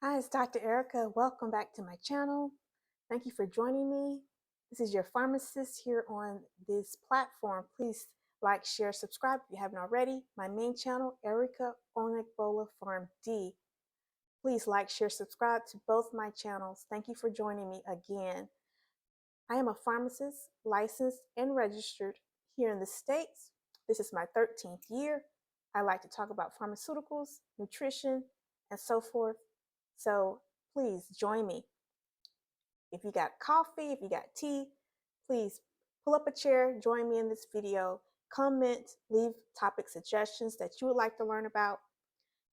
Hi, it's Dr. Erica. Welcome back to my channel. Thank you for joining me. This is your pharmacist here on this platform. Please like, share, subscribe if you haven't already. My main channel, Erica Onegbola Pharm D. Please like, share, subscribe to both my channels. Thank you for joining me again. I am a pharmacist, licensed and registered here in the States. This is my 13th year. I like to talk about pharmaceuticals, nutrition, and so forth. So please join me. If you got coffee, if you got tea, please pull up a chair, join me in this video, comment, leave topic suggestions that you would like to learn about,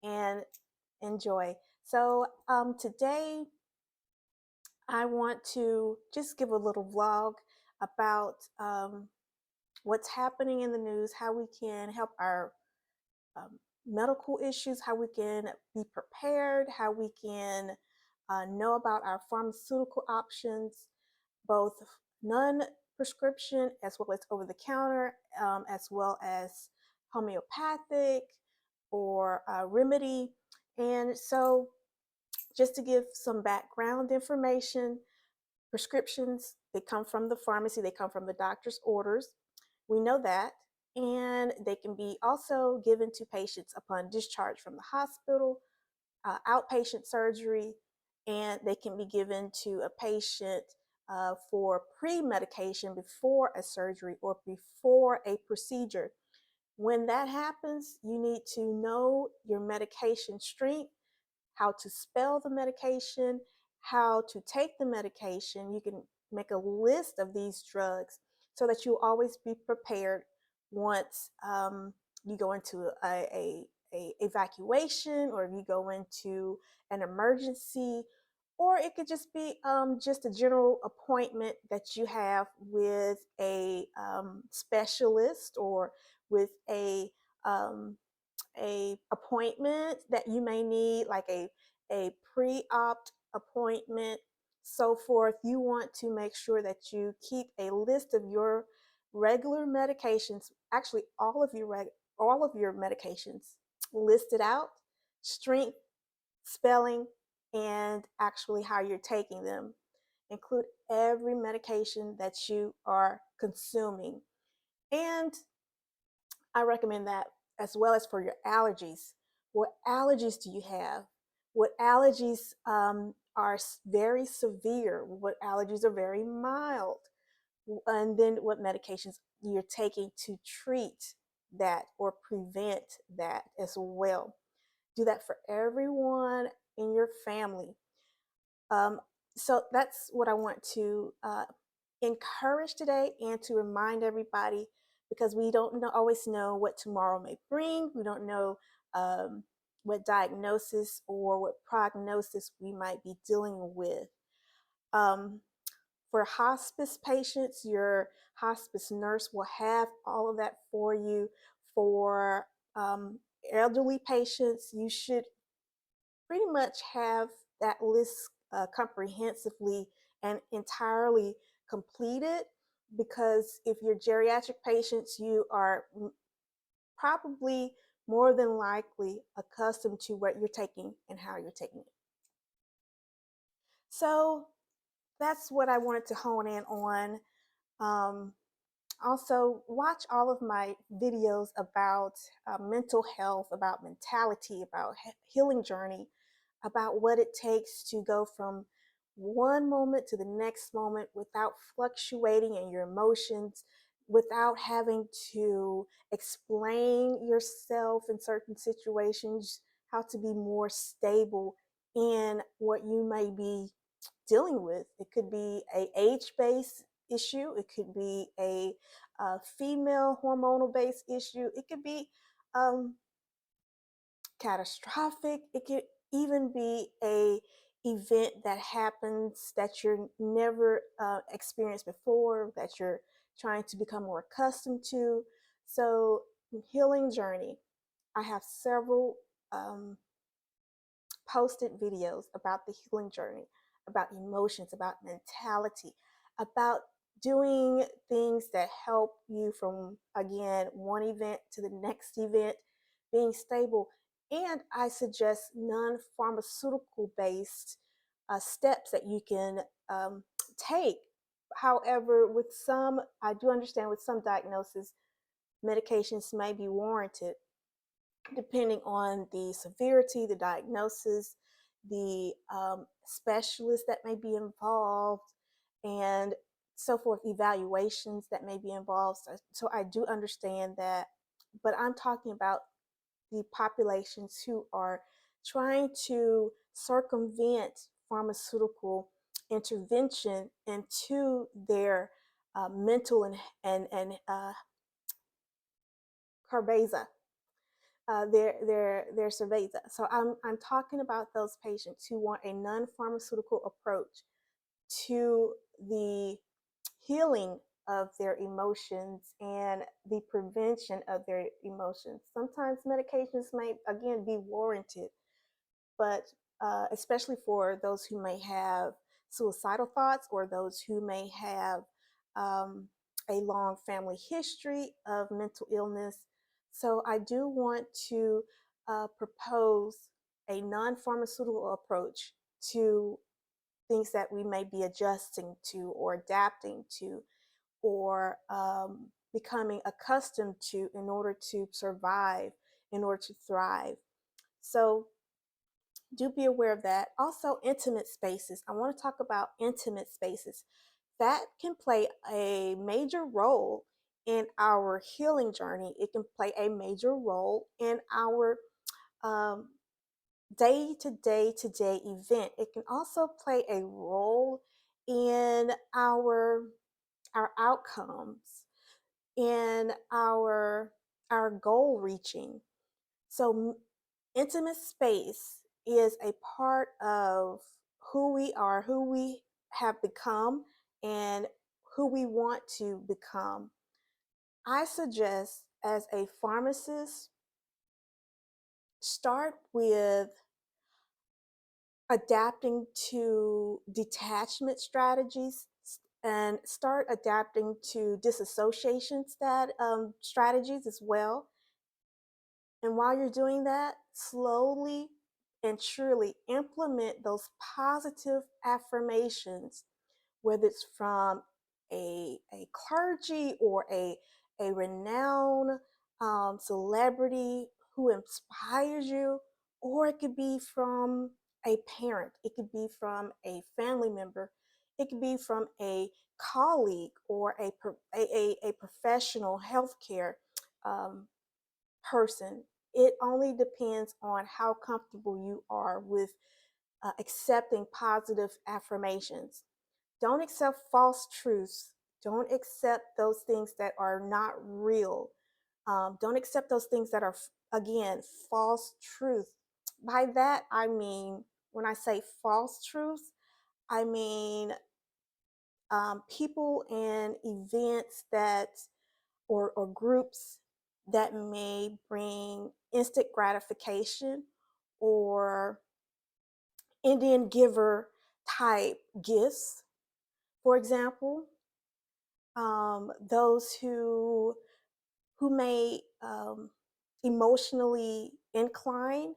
and enjoy. So today I want to just give a little vlog about what's happening in the news, how we can help our um, medical issues, how we can be prepared, how we can know about our pharmaceutical options, both non-prescription as well as over-the-counter, as well as homeopathic or remedy. And so just to give some background information, prescriptions, they come from the pharmacy, they come from the doctor's orders. We know that. And they can be also given to patients upon discharge from the hospital, outpatient surgery, and they can be given to a patient for pre-medication before a surgery or before a procedure. When that happens, you need to know your medication strength, how to spell the medication, how to take the medication. You can make a list of these drugs so that you'll always be prepared once you go into a evacuation, or if you go into an emergency, or it could just be just a general appointment that you have with a specialist, or with um, a appointment that you may need, like a pre-opt appointment, so forth. You want to make sure that you keep a list of your regular medications, actually all of your medications listed out, strength, spelling, and actually how you're taking them. Include every medication that you are consuming. And I recommend that, as well as for your allergies. What allergies do you have? What allergies are very severe? What allergies are very mild? And then what medications you're taking to treat that or prevent that as well. Do that for everyone in your family. Um, so that's what I want to encourage today, and to remind everybody, because we don't always know what tomorrow may bring. We don't know what diagnosis or what prognosis we might be dealing with. Um, for hospice patients, your hospice nurse will have all of that for you. For elderly patients, you should pretty much have that list comprehensively and entirely completed, because if you're geriatric patients, you are probably more than likely accustomed to what you're taking and how you're taking it. So that's what I wanted to hone in on. Um, Also, watch all of my videos about mental health, about mentality, about healing journey, about what it takes to go from one moment to the next moment without fluctuating in your emotions, without having to explain yourself in certain situations, how to be more stable in what you may be dealing with. It could be a age-based issue. It could be a female hormonal-based issue. It could be catastrophic. It could even be a event that happens that you're never experienced before, that you're trying to become more accustomed to. So, healing journey. I have several posted videos about the healing journey, about emotions, about mentality, about doing things that help you from, again, one event to the next event, being stable. And I suggest non-pharmaceutical based steps that you can take. However, with some, I do understand with some diagnoses, medications may be warranted depending on the severity, the diagnosis, the specialist that may be involved, and so forth, evaluations that may be involved. So I do understand that, but I'm talking about the populations who are trying to circumvent pharmaceutical intervention into their mental and Carveza, their cerveza. So I'm talking about those patients who want a non-pharmaceutical approach to the healing of their emotions and the prevention of their emotions. Sometimes medications may again be warranted, but especially for those who may have suicidal thoughts or those who may have um, a long family history of mental illness. So I do want to propose a non-pharmaceutical approach to things that we may be adjusting to or adapting to or becoming accustomed to in order to survive, in order to thrive. So do be aware of that. Also, intimate spaces. I want to talk about intimate spaces. That can play a major role in our healing journey. It can play a major role in our um, day to day to day event. It can also play a role in our outcomes, in our goal reaching. So intimate space is a part of who we are, who we have become, and who we want to become. I suggest as a pharmacist, start with adapting to detachment strategies and start adapting to disassociation strategies as well. And while you're doing that, slowly and surely implement those positive affirmations, whether it's from a clergy or a renowned celebrity who inspires you, or it could be from a parent, it could be from a family member, it could be from a colleague or a professional healthcare um, person. It only depends on how comfortable you are with accepting positive affirmations. Don't accept false truths. Don't accept those things that are not real. Don't accept those things that are, again, false truth. By that, I mean, when I say false truths, I mean people and events that or groups that may bring instant gratification or Indian giver type gifts, for example. Those who may emotionally incline,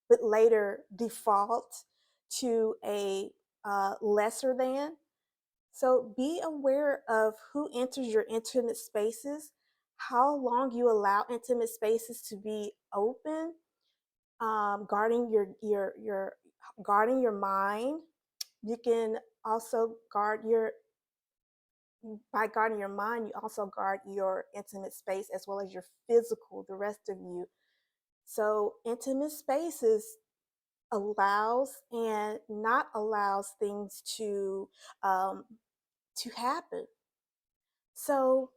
but later default to a lesser than. So be aware of who enters your intimate spaces, how long you allow intimate spaces to be open, guarding your guarding your mind. You can also guard your by guarding your mind, you also guard your intimate space as well as your physical, the rest of you. So intimate spaces allows and not allows things to happen. So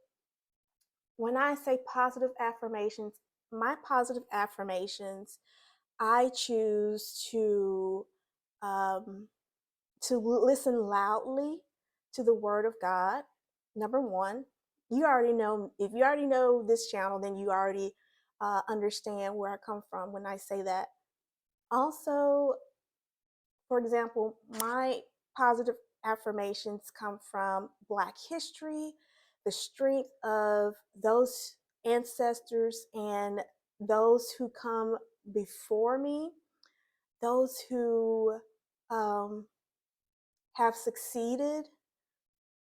when I say positive affirmations, my positive affirmations, I choose um, to listen loudly to the word of God. Number one, you already know, if you already know this channel, then you already understand where I come from when I say that. Also, for example, my positive affirmations come from Black history, the strength of those ancestors and those who come before me, those who um, have succeeded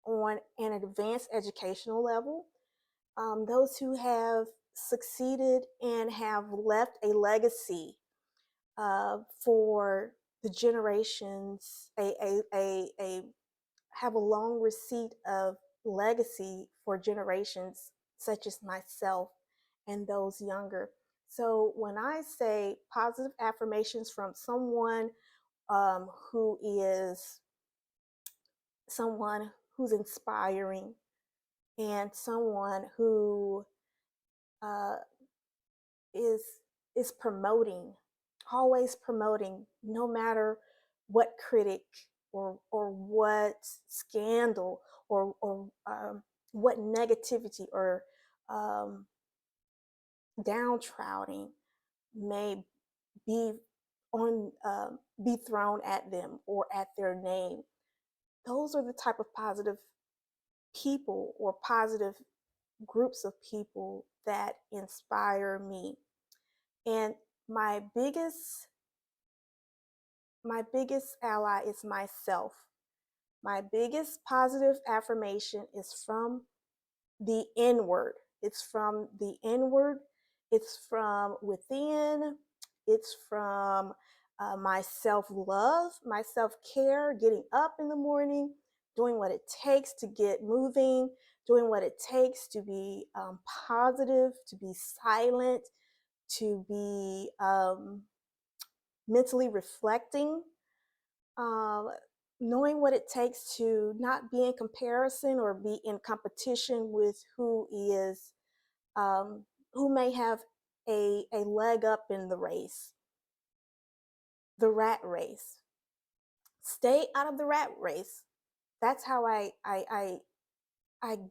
on an advanced educational level, those who have succeeded and have left a legacy for the generations, have a long receipt of legacy for generations such as myself and those younger. So when I say positive affirmations from someone who is someone who's inspiring and someone who uh, is is promoting, always promoting, no matter what critic or what scandal or what negativity or um, downtrodden may be be thrown at them or at their name. Those are the type of positive people or positive groups of people that inspire me. And my biggest my biggest ally is myself. My biggest positive affirmation is from the inward. It's from the inward. It's from within. It's from my self love, my self care, getting up in the morning, doing what it takes to get moving, doing what it takes to be positive, to be silent, to be mentally reflecting, um, knowing what it takes to not be in comparison or be in competition with who is, um, who may have a leg up in the rat race. Stay out of the rat race. That's how I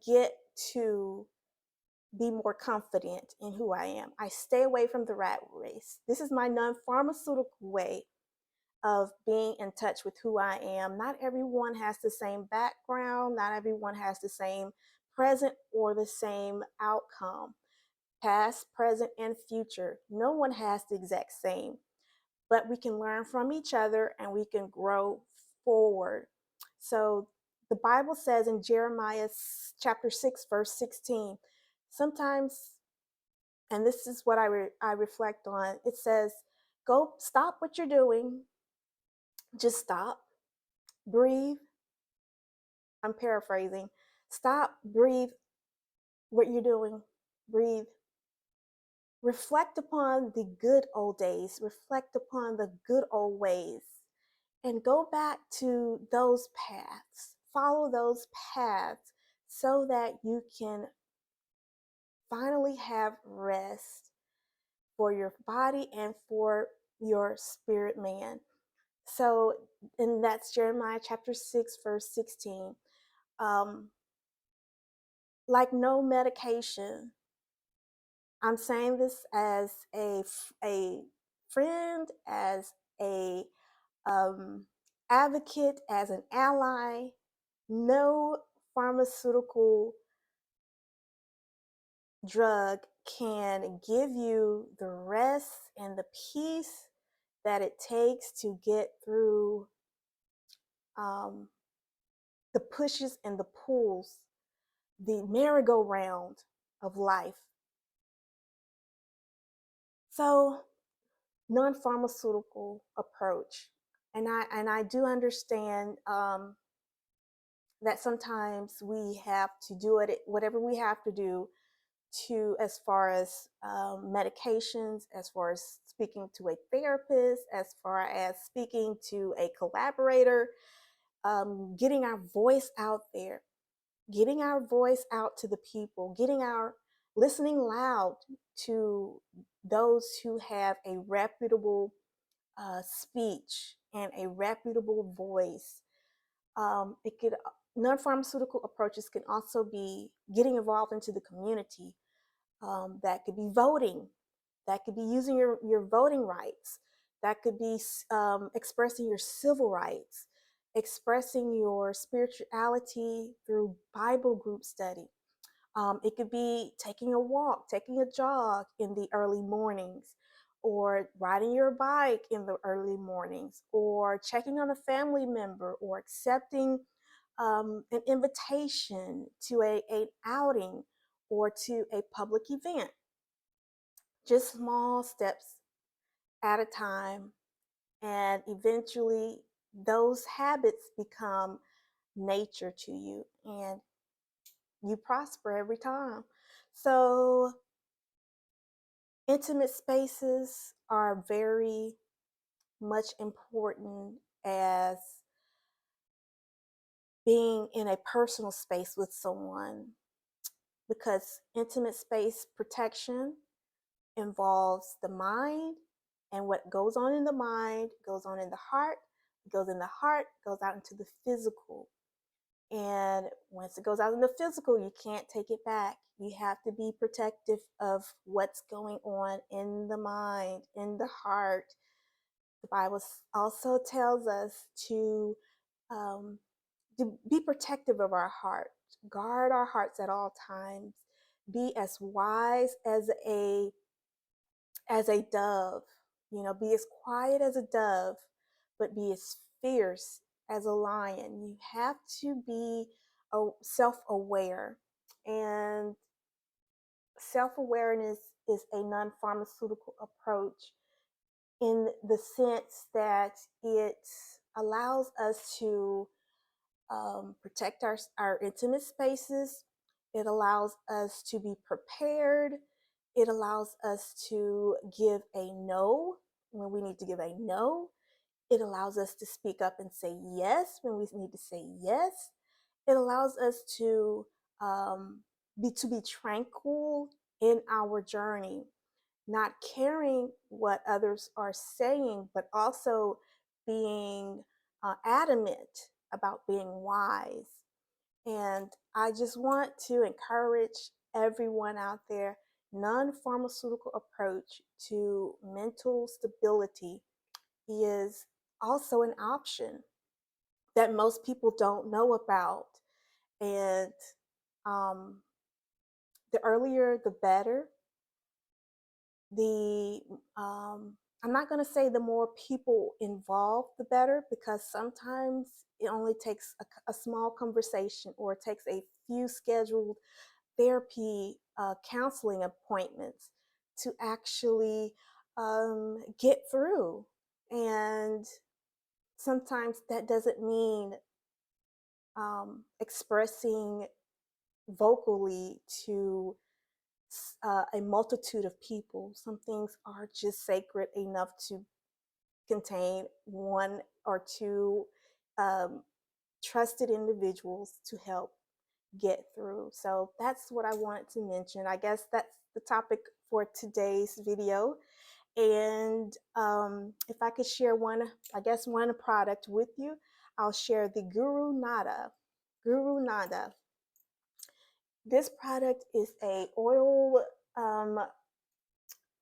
get to be more confident in who I am. I stay away from the rat race. This is my non-pharmaceutical way of being in touch with who I am. Not everyone has the same background, not everyone has the same present or the same outcome, past, present, and future. No one has the exact same, but we can learn from each other and we can grow forward. So the Bible says in Jeremiah chapter 6, verse 16, sometimes, and this is what I reflect on, it says, go stop what you're doing, just stop, breathe. I'm paraphrasing. Stop, breathe what you're doing, breathe. Reflect upon the good old days, reflect upon the good old ways, and go back to those paths. Follow those paths so that you can finally have rest for your body and for your spirit man. So, and that's Jeremiah chapter 6, verse 16. Um, like no medication, I'm saying this as a friend, as a advocate, as an ally. No pharmaceutical drug can give you the rest and the peace that it takes to get through um, the pushes and the pulls, the merry-go-round of life. So, non-pharmaceutical approach, and I do understand that sometimes we have to do it, whatever we have to do to, as far as medications, as far as speaking to a therapist, as far as speaking to a collaborator, getting our voice out there, getting our voice out to the people, listening loud to those who have a reputable speech and a reputable voice. It could Non-pharmaceutical approaches can also be getting involved into the community. That could be voting. That could be using your voting rights. That could be expressing your civil rights, expressing your spirituality through Bible group study. It could be taking a walk, taking a jog in the early mornings, or riding your bike in the early mornings, or checking on a family member, or accepting an invitation to an outing or to a public event. Just small steps at a time, and eventually those habits become nature to you, and you prosper every time. So, intimate spaces are very much important as being in a personal space with someone, because intimate space protection involves the mind, and what goes on in the mind goes on in the heart, goes in the heart, goes out into the physical. And once it goes out in the physical, you can't take it back. You have to be protective of what's going on in the mind, in the heart. The Bible also tells us um, to be protective of our heart, guard our hearts at all times, be as wise as a dove, be as quiet as a dove, but be as fierce as a lion. You have to be self-aware, and self-awareness is a non-pharmaceutical approach in the sense that it allows us to protect our intimate spaces. It allows us to be prepared. It allows us to give a no when we need to give a no. It allows us to speak up and say yes when we need to say yes. It allows us to be tranquil in our journey, not caring what others are saying, but also being adamant about being wise. And I just want to encourage everyone out there, non-pharmaceutical approach to mental stability is also an option that most people don't know about. And um, the earlier, the better. The I'm not going to say the more people involved, the better, because sometimes it only takes a small conversation, or it takes a few scheduled therapy counseling appointments to actually get through. And sometimes that doesn't mean expressing vocally to a multitude of people. Some things are just sacred enough to contain one or two um, trusted individuals to help get through. So that's what I wanted to mention. I guess that's the topic for today's video. And if I could share one product with you, I'll share the Guru Nanda. Guru Nanda. This product is a um,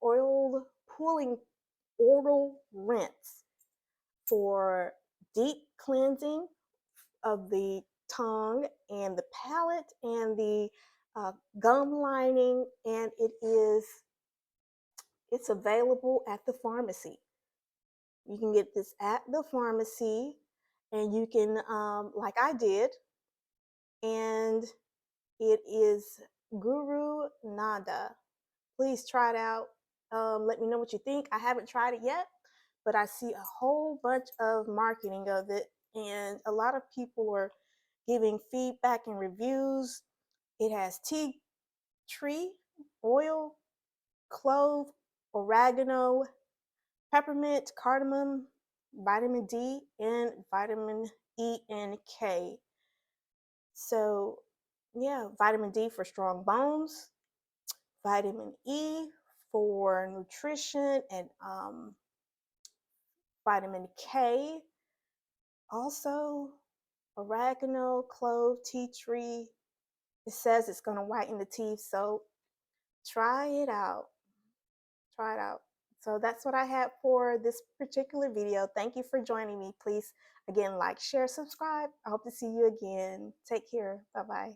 oil pulling oral rinse for deep cleansing of the tongue and the palate and the gum lining, and it's available at the pharmacy. You can get this at the pharmacy, and you can, like I did, and it is Guru Nanda. Please try it out. Let me know what you think. I haven't tried it yet, but I see a whole bunch of marketing of it, and a lot of people are giving feedback and reviews. It has tea tree oil, clove, oregano, peppermint, cardamom, vitamin D, and vitamin E and K. So, yeah, vitamin D for strong bones, vitamin E for nutrition, and vitamin K. Also, oregano, clove, tea tree. It says it's going to whiten the teeth, so try it out. Try it out. So that's what I had for this particular video. Thank you for joining me. Please, again, like, share, subscribe. I hope to see you again. Take care. Bye-bye.